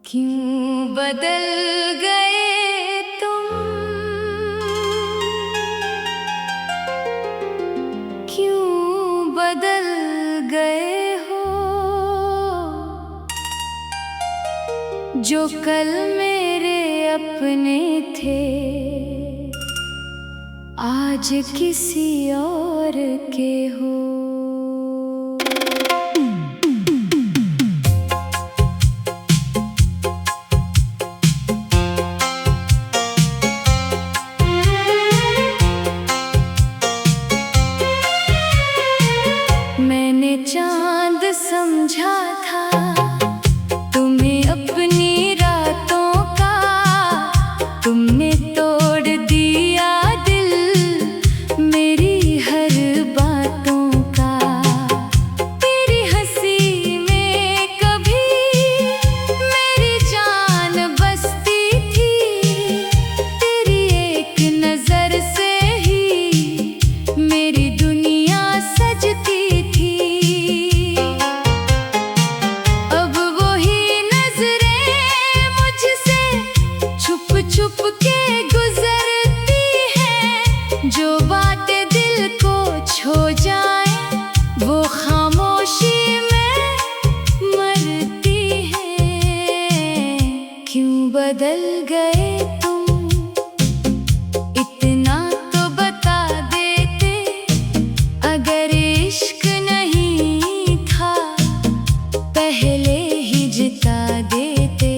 क्यों बदल गए तुम, क्यों बदल गए हो। जो कल मेरे अपने थे आज किसी और के हो। मैंने चांद समझा था तुम्हें अपनी रातों का, तुमने तोड़ दिया दिल मेरी हर बातों का। तेरी हंसी में कभी मेरी जान बसती थी, तेरी एक नजर से ही मेरी दुनिया सजती। छुप के गुजरती है, जो बातें दिल को छू जाए वो खामोशी में मरती है। क्यों बदल गए तुम, इतना तो बता देते। अगर इश्क नहीं था पहले ही जिता देते।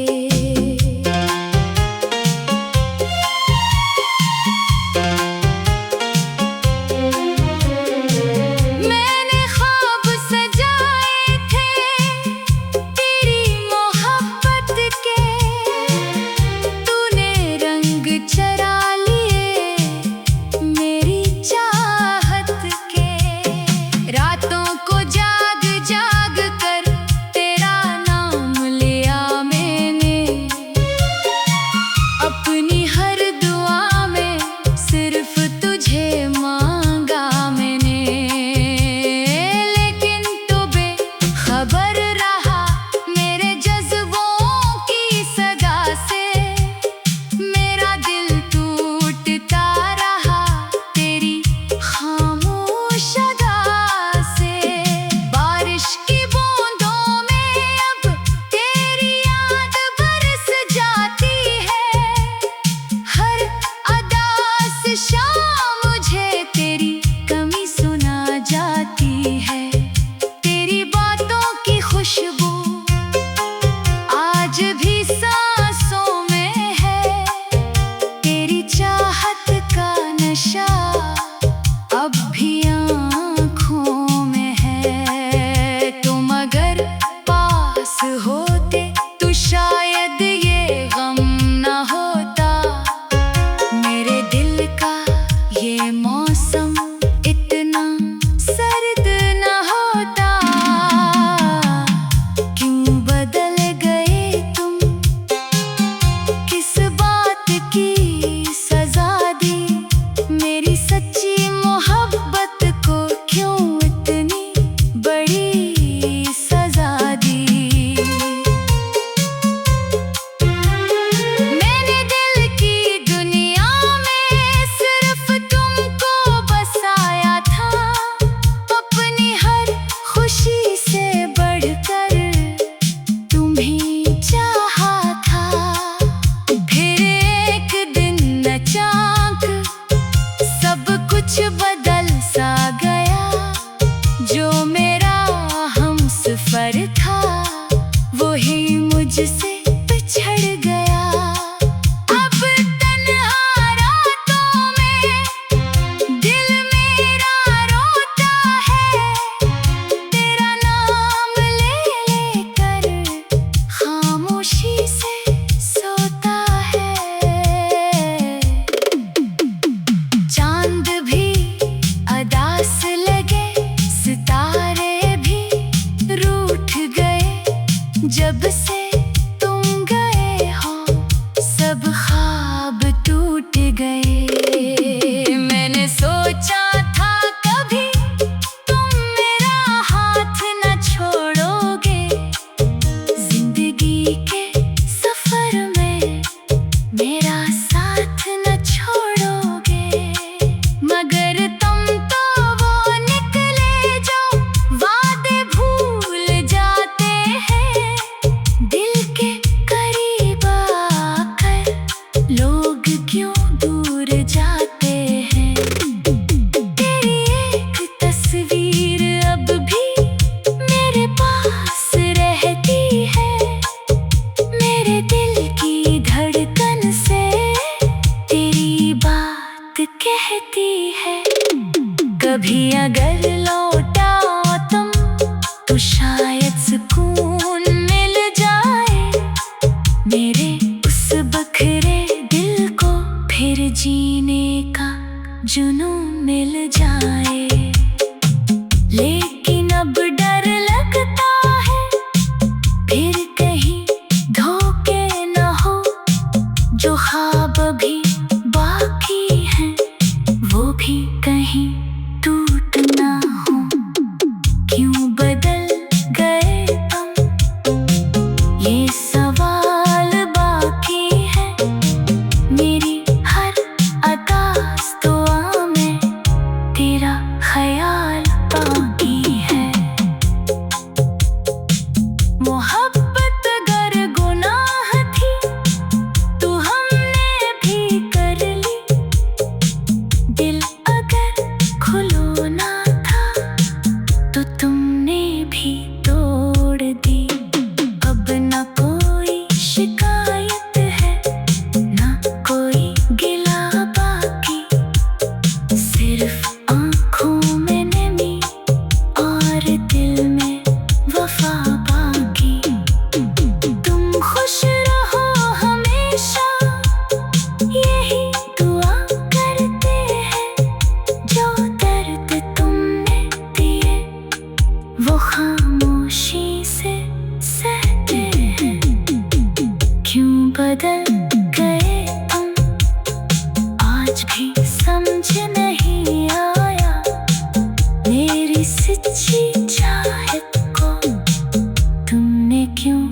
अब भी आँखों में है, तुम अगर पास होते तो शायद ये गम न होता। मेरे दिल का ये मौसम इतना सर्द न होता। क्यों बदल गए तुम, किस बात की सजा दी। मेरी सच्ची मोहब्बत को क्यों इतनी बड़ी सजा दी। मैंने दिल की दुनिया में सिर्फ तुमको बसाया था, अपनी हर खुशी से बढ़कर तुम्हें चाहा था। फिर एक दिन अचानक सब कुछ बदल सा गया। जो मेरा हमसफर था वही मुझसे बिछड़ गया। अब तन्हा रातों में दिल मेरा रोता है, तेरा नाम ले लेकर खामोशी से सोता है। चांद भी अदास लगे, सितारे भी रूठ गए। जब से तुम गए हो सब ख्वाब टूट गए। मैंने सोचा था कभी तुम मेरा हाथ न छोड़ोगे, जिंदगी के बदल गए तुम, आज भी समझ नहीं आया मेरी सच्ची चाहत को तुमने क्यों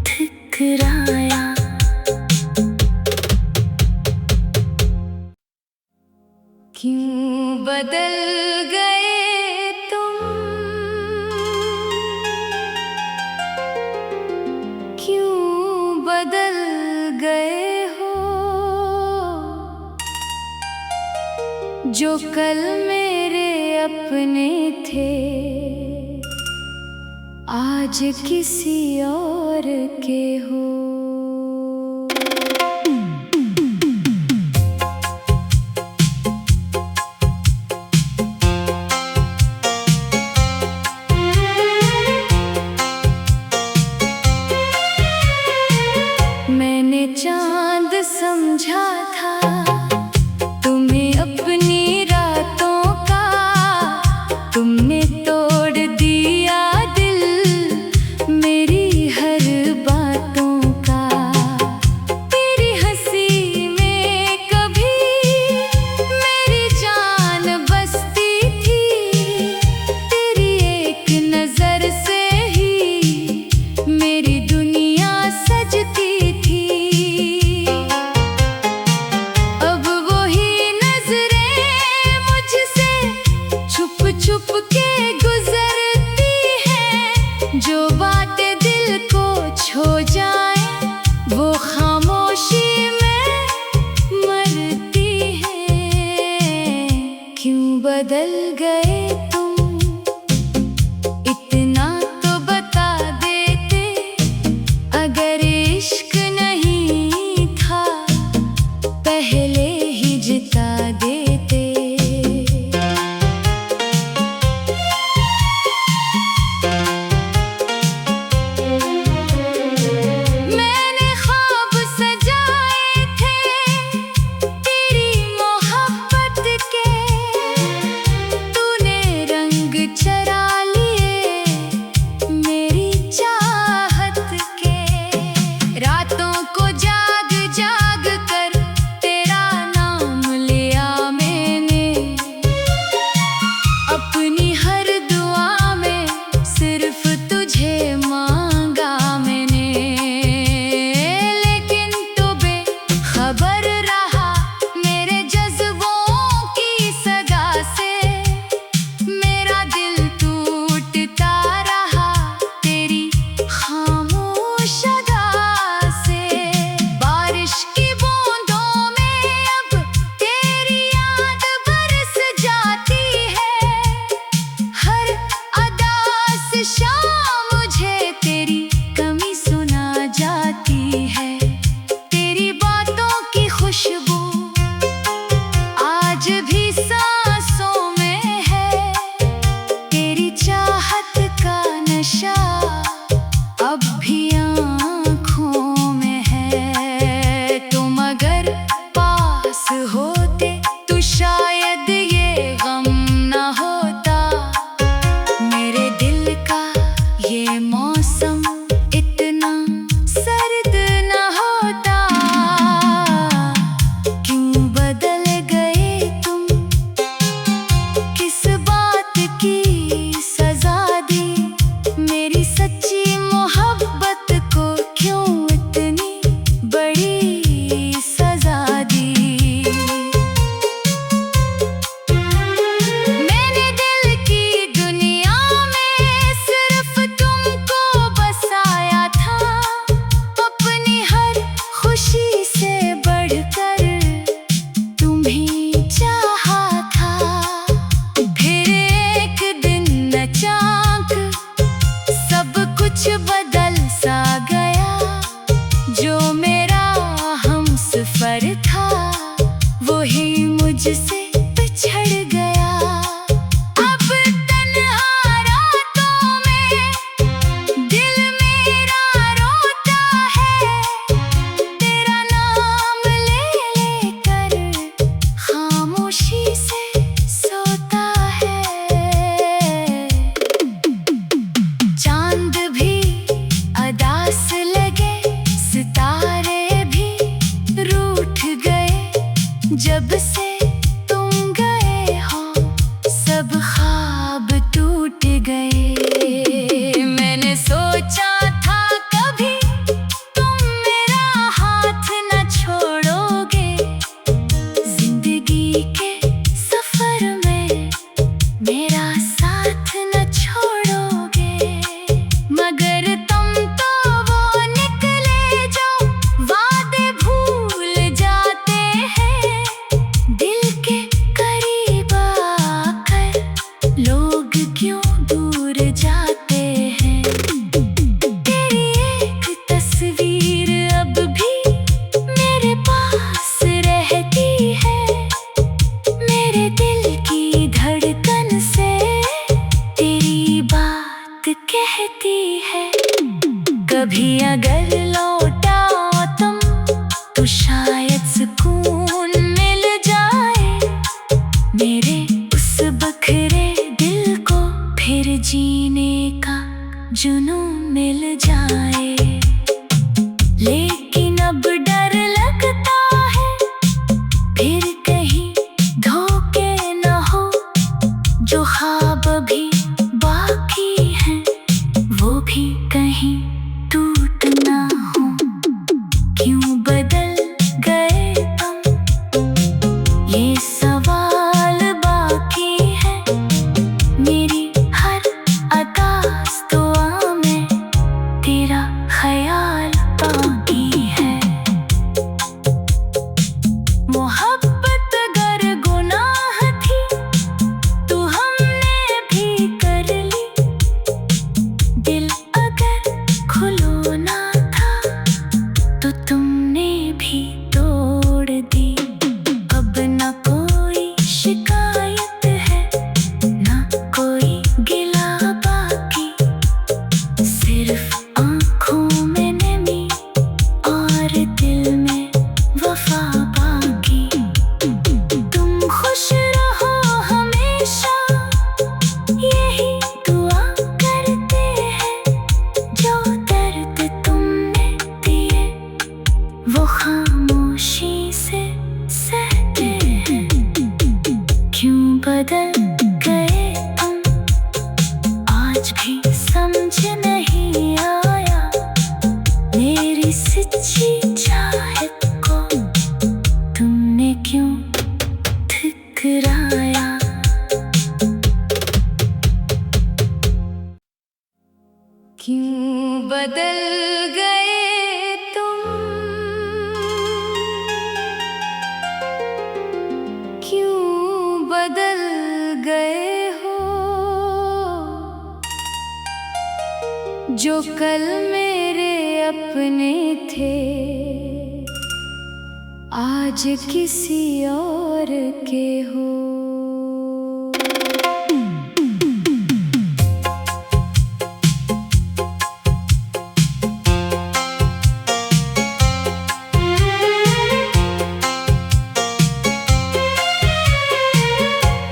ठुकराया। क्यों बदल गए तुम, क्यों बदल गए हो, जो कल मेरे अपने थे आज किसी और के हो। मैंने चांद समझा था तुम्हें अपनी रातों का, तुमने तोड़ दिया दिल मेरी हर कभी अगर लौटाओ तुम तो शायद सुकून मिल जाए मेरे उस बखरे दिल को, फिर जीने का जुनून मिल जाए। लेकिन अब डर लगता है फिर कहीं धोखे न हो, जो ख्वाब भी बाकी हैं वो भी कहीं टूट ना हो। क्यों बदल गए तुम, ये सवाल बाकी है मेरी हर अदास दुआ में, तेरा ख्याल बाकी है। मोहब्बत अगर गुनाह थी तो हमने भी कर ली, दिल अगर खुलोना था तो तुमने भी तोड़ दी। अब न कोई शिकायत है न कोई गिला बाकी, सिर्फ आँखों में नमी और दिल में वफा बाकी। तुम खुश रहो हमेशा यही दुआ करते हैं, जो दर्द तुमने दिए वो खामोशी से सहते हैं। क्यों बदल गए तुम, आज भी समझ नहीं आया मेरी सच्ची चाहत को, तुमने क्यों ठुकराया। क्यों बदल गए तुम, क्यों बदल गए हो, जो कल मेरे अपने थे आज किसी और के हो।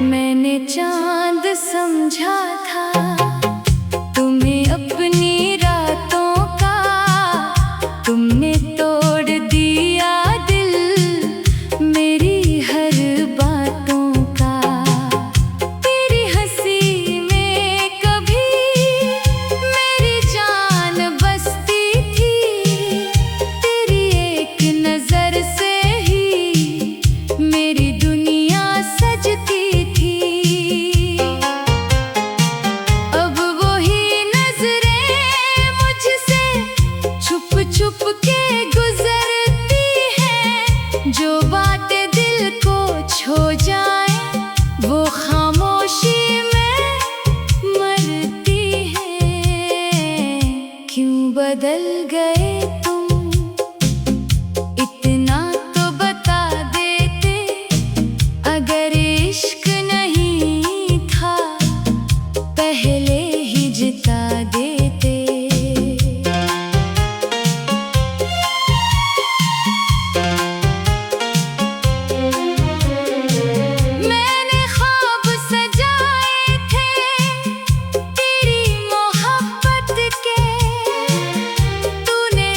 मैंने चांद समझा था तुम्हें अपनी रातों का, तुमने तोड़ दिया दिल मेरी हर बातों का। तेरी हंसी में कभी मेरी जान बसती थी, तेरी एक नजर से ही मेरी दुनिया सजती थी। अब वही नजरें मुझसे छुप छुप के गुजरती हैं, जो बातें दिल को छू जाए वो खामोशी में मरती हैं। क्यों बदल गए तुम, इतना तो बता देते, अगर इश्क नहीं था पहले ही जिता देते। मैंने ख्वाब सजाए थे तेरी मोहब्बत के, तूने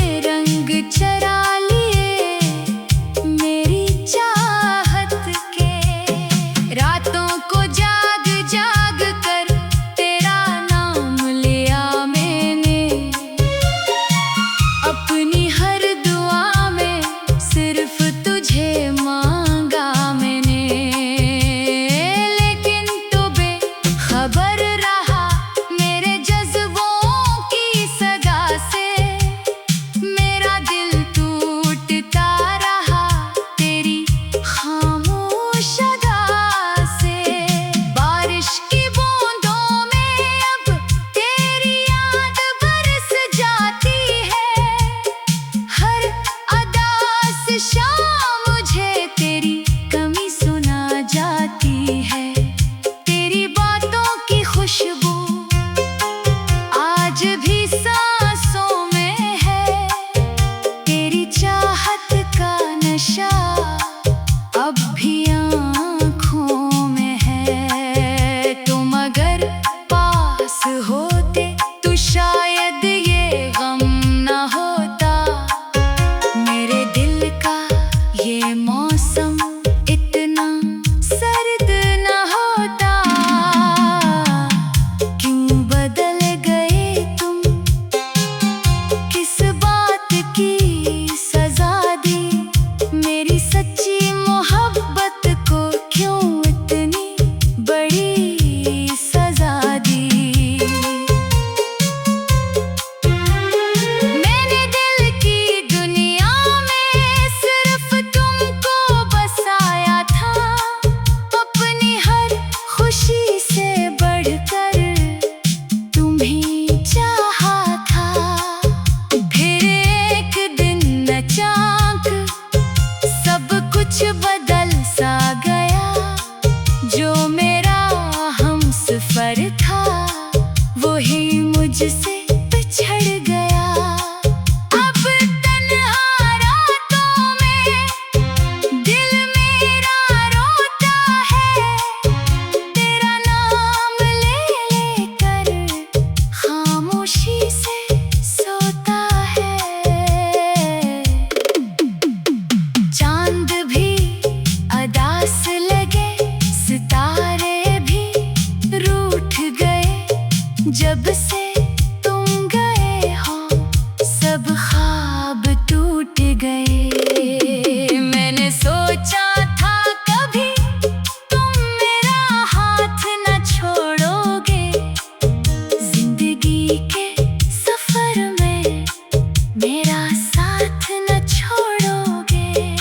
मेरा साथ न छोड़ोगे,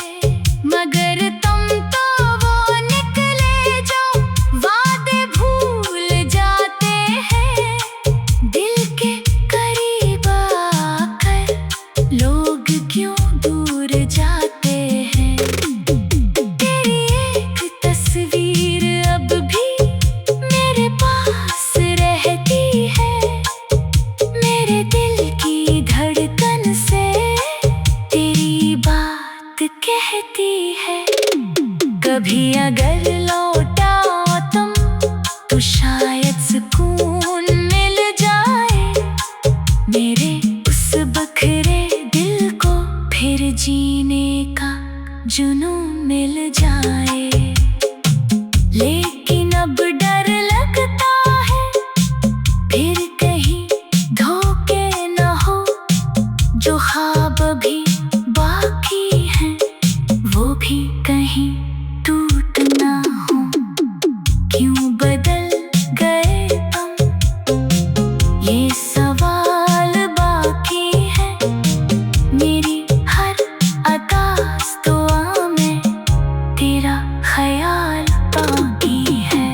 मगर तुम तो वो निकले जो वादे भूल जाते हैं। दिल के करीब आकर लोग क्यों दूर जाते हैं। तेरी एक तस्वीर अब भी मेरे पास रहती है, मेरे दिल की धड़कन से तेरी बात कहती है। कभी अगर लौटाओ तुम तो शायद सुकून मिल जाए, मेरे उस बखरे दिल को फिर जीने का जुनून मिल जाए। लेकिन अब डर लगता है फिर कहीं धोखे न हो, जो ख्वाब भी बाकी हैं वो भी कहीं टूट ना हो। क्यों बदल गए तुम, ये सवाल बाकी है। मेरी हर अदास दुआ में तेरा ख्याल बाकी है।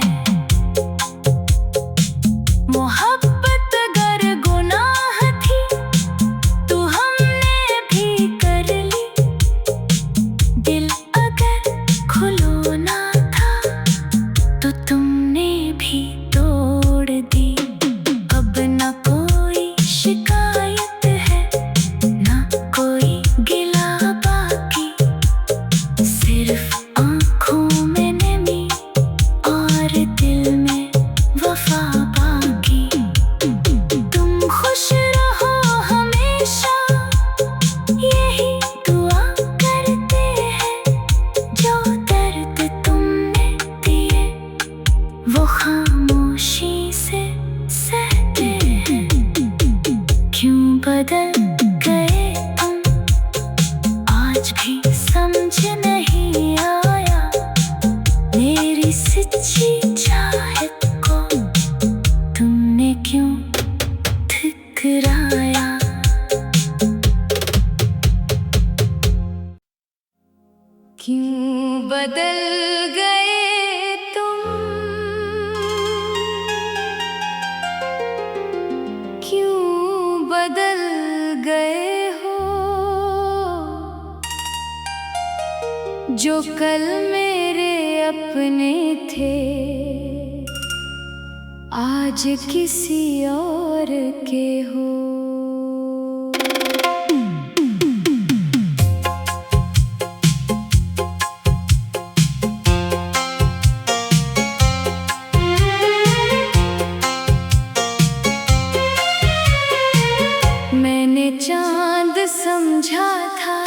मोहब्बत अगर गुनाह थी तो हमने भी कर ली, दिल अगर खुलोना था तो तुमने भी तोड़ दी। अब न कोई शिकायत है, न कोई गिला बाकी, सिर्फ आँखों में नमी और दिल में वफा बाकी। तुम खुश रहो हमेशा, यही दुआ करते हैं। जो दर्द तुमने दिए वो खामोशी से सहते हैं। क्यों बदल गए तुम, आज भी समझ नहीं आया। मेरी सच्ची चाहत को तुमने क्यों ठुकराया। क्यों बदल गए तुम, क्यों बदल गए हो। जो कल मेरे अपने थे आज किसी और के हो। मैंने चांद समझा था